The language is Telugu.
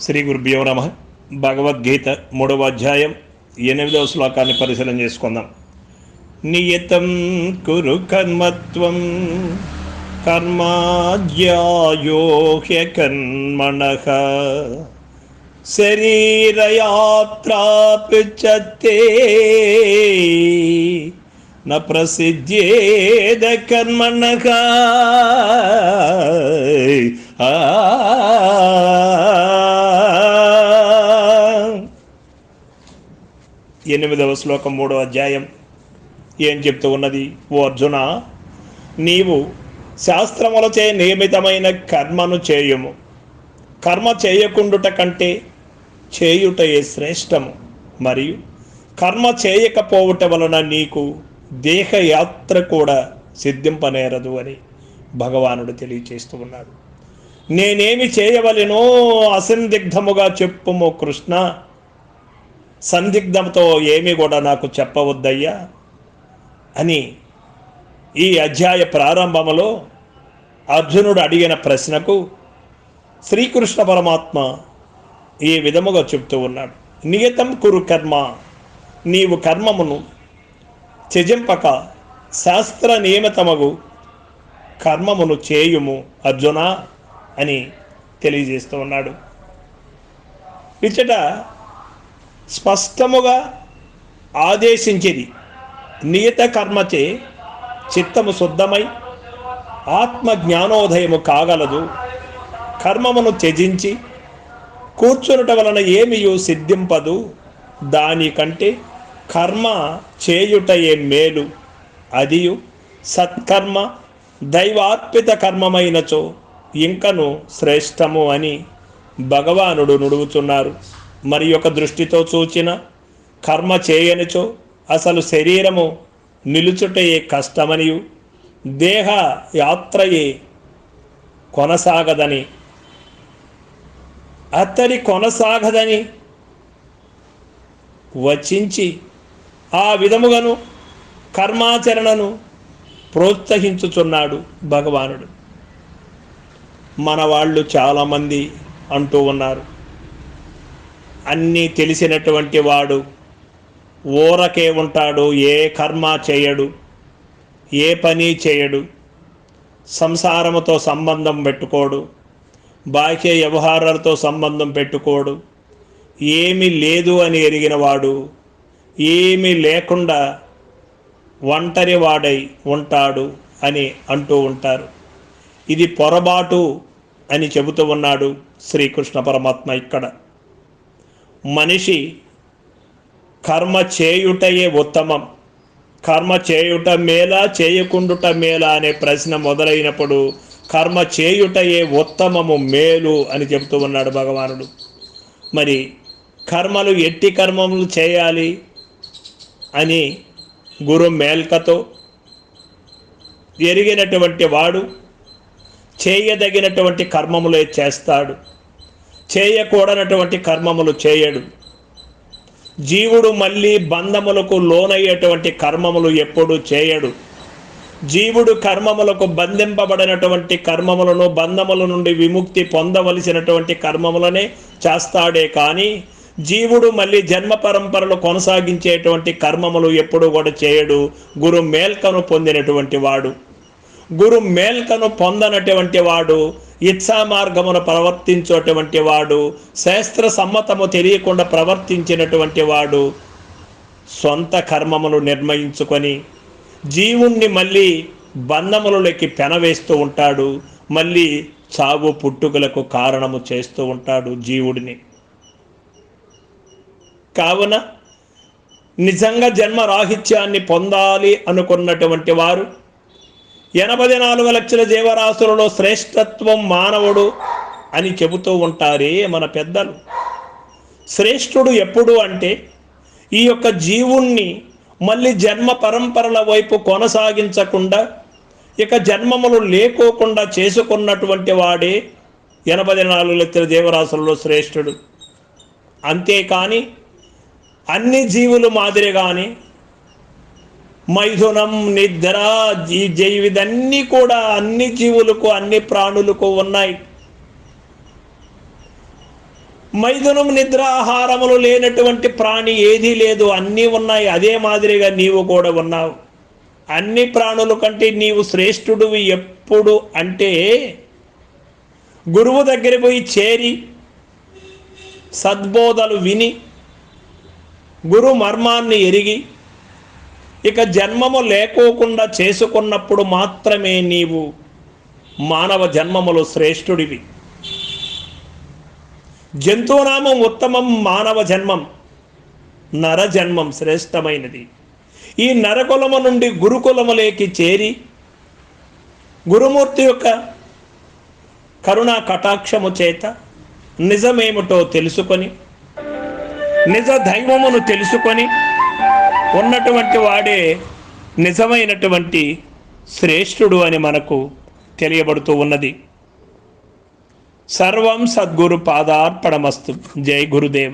శ్రీ గురుభ్యో నమ. భగవద్గీత 3వ అధ్యాయం 8వ శ్లోకాన్ని పరిశీలన చేసుకుందాం. నియతం కురు కర్మత్వం కర్మాజ్యాయో హ్యకర్మణః శరీరయాత్రాప్యతే న ప్రసిద్ధ్యేద కర్మణః. ఎనిమిదవ శ్లోకం 3వ అధ్యాయం ఏం చెప్తూ ఉన్నది? ఓ అర్జున, నీవు శాస్త్రములచే నియమితమైన కర్మను చేయుము. కర్మ చేయకుండుట కంటే చేయుటయే శ్రేష్టము. మరియు కర్మ చేయకపోవుట వలన నీకు దేహయాత్ర కూడా సిద్ధింపనేరదు అని భగవానుడు తెలియచేస్తూ ఉన్నాడు. నేనేమి చేయవలెనో అసందిగ్ధముగా చెప్పుము కృష్ణ, సందిగ్ధంతో ఏమి కూడా నాకు చెప్పవద్దయ్యా అని ఈ అధ్యాయ ప్రారంభములో అర్జునుడు అడిగిన ప్రశ్నకు శ్రీకృష్ణ పరమాత్మ ఈ విధముగా చెప్తూ ఉన్నాడు. నియతం కురు కర్మ, నీవు కర్మమును త్యజింపక శాస్త్ర నియమితమగు కర్మమును చేయుము అర్జున అని తెలియజేస్తూ ఉన్నాడు. ఇచ్చట స్పష్టముగా ఆదేశించేది నియత కర్మచే చిత్తము శుద్ధమై ఆత్మ జ్ఞానోదయము కాగలదు. కర్మమును త్యజించి కూర్చునుట వలన ఏమియు సిద్ధింపదు. దానికంటే కర్మ చేయుటయే మేలు. అదియు సత్కర్మ దైవార్పిత కర్మమైనచో ఇంకను శ్రేష్టము అని భగవానుడు నుడుగుతున్నారు. మరి ఒక దృష్టితో చూచిన కర్మ చేయనిచో అసలు శరీరము నిలుచుటయే కష్టమనియు దేహ యాత్రయే కొనసాగదని అతడి కొనసాగదని వచించి ఆ విధముగాను కర్మాచరణను ప్రోత్సహించుచున్నాడు భగవానుడు. మన వాళ్ళు చాలామంది అంటూ ఉన్నారు, అన్నీ తెలిసినటువంటి వాడు ఊరకే ఉంటాడు, ఏ కర్మ చేయడు, ఏ పని చేయడు, సంసారముతో సంబంధం పెట్టుకోడు, బాహ్య వ్యవహారాలతో సంబంధం పెట్టుకోడు, ఏమీ లేదు అని ఎరిగిన వాడు ఏమీ లేకుండా ఒంటరి వాడై ఉంటాడు అని అంటూ ఉంటారు. ఇది పొరపాటు అని చెబుతూ ఉన్నాడు శ్రీకృష్ణ పరమాత్మ. ఇక్కడ మనిషి కర్మ చేయుటయే ఉత్తమం, కర్మ చేయుట మేలా చేయకుండుట మేలా అనే ప్రశ్న మొదలైనప్పుడు కర్మ చేయుటయే ఉత్తమము, మేలు అని చెబుతూ ఉన్నాడు భగవానుడు. మరి కర్మలు ఎట్టి కర్మములు చేయాలి అని గురు మేల్కతో ఎరిగినటువంటి వాడు చేయదగినటువంటి కర్మములే చేస్తాడు, చేయకూడనటువంటి కర్మములు చేయడు. జీవుడు మళ్ళీ బంధములకు లోనయ్యేటువంటి కర్మములు ఎప్పుడూ చేయడు. జీవుడు కర్మములకు బంధింపబడినటువంటి కర్మములను, బంధముల నుండి విముక్తి పొందవలసినటువంటి కర్మములనే చేస్తాడే కానీ జీవుడు మళ్ళీ జన్మ పరంపరలు కొనసాగించేటువంటి కర్మములు ఎప్పుడు కూడా చేయడు. గురు మేల్కను పొందినటువంటి వాడు, గురు మేల్కను పొందనటువంటి వాడు, ఇచ్ఛా మార్గమును ప్రవర్తించేటువంటి వాడు, శాస్త్ర సమ్మతము తెలియకుండా ప్రవర్తించినటువంటి వాడు సొంత కర్మములు నిర్ణయించుకొని జీవుణ్ణి మళ్ళీ బంధములలోకి పెనవేస్తూ ఉంటాడు. మళ్ళీ చావు పుట్టుకలకు కారణము చేస్తూ ఉంటాడు జీవుడిని. కావున నిజంగా జన్మరాహిత్యాన్ని పొందాలి అనుకున్నటువంటి వారు 84 లక్షల జీవరాశులలో శ్రేష్టత్వం మానవుడు అని చెబుతూ ఉంటారే మన పెద్దలు. శ్రేష్ఠుడు ఎప్పుడు అంటే ఈ యొక్క జీవుణ్ణి మళ్ళీ జన్మ పరంపరల వైపు కొనసాగించకుండా ఇక జన్మములు లేకోకుండా చేసుకున్నటువంటి వాడే 84 లక్షల జీవరాశులలో శ్రేష్ఠుడు. అంతేకాని అన్ని జీవులు మాదిరిగానే మైథునం, నిద్ర, ఇవన్నీ కూడా అన్ని జీవులకు, అన్ని ప్రాణులకు ఉన్నాయి. మైథునం నిద్రాహారములు లేనటువంటి ప్రాణి ఏదీ లేదు, అన్నీ ఉన్నాయి. అదే మాదిరిగా నీవు కూడా ఉన్నావు. అన్ని ప్రాణుల కంటే నీవు శ్రేష్ఠుడివి. ఎప్పుడు అంటే గురువు దగ్గర పోయి చేరి సద్బోధలు విని గురు మర్మాన్ని ఎరిగి ఇక జన్మము లేకోకుండా చేసుకున్నప్పుడు మాత్రమే నీవు మానవ జన్మములు శ్రేష్ఠుడివి. జంతునామం ఉత్తమం, మానవ జన్మం నరజన్మం శ్రేష్టమైనది. ఈ నరకులము నుండి గురుకులములేకి చేరి గురుమూర్తి యొక్క కరుణా కటాక్షము చేత నిజమేమిటో తెలుసుకొని నిజ దైవమును తెలుసుకొని ఉన్నటువంటి వాడే నిజమైనటువంటి శ్రేష్ఠుడు అని మనకు తెలియబడుతూ ఉన్నది. సర్వం సద్గురు పాదార్పణమస్తు. జై గురుదేవ.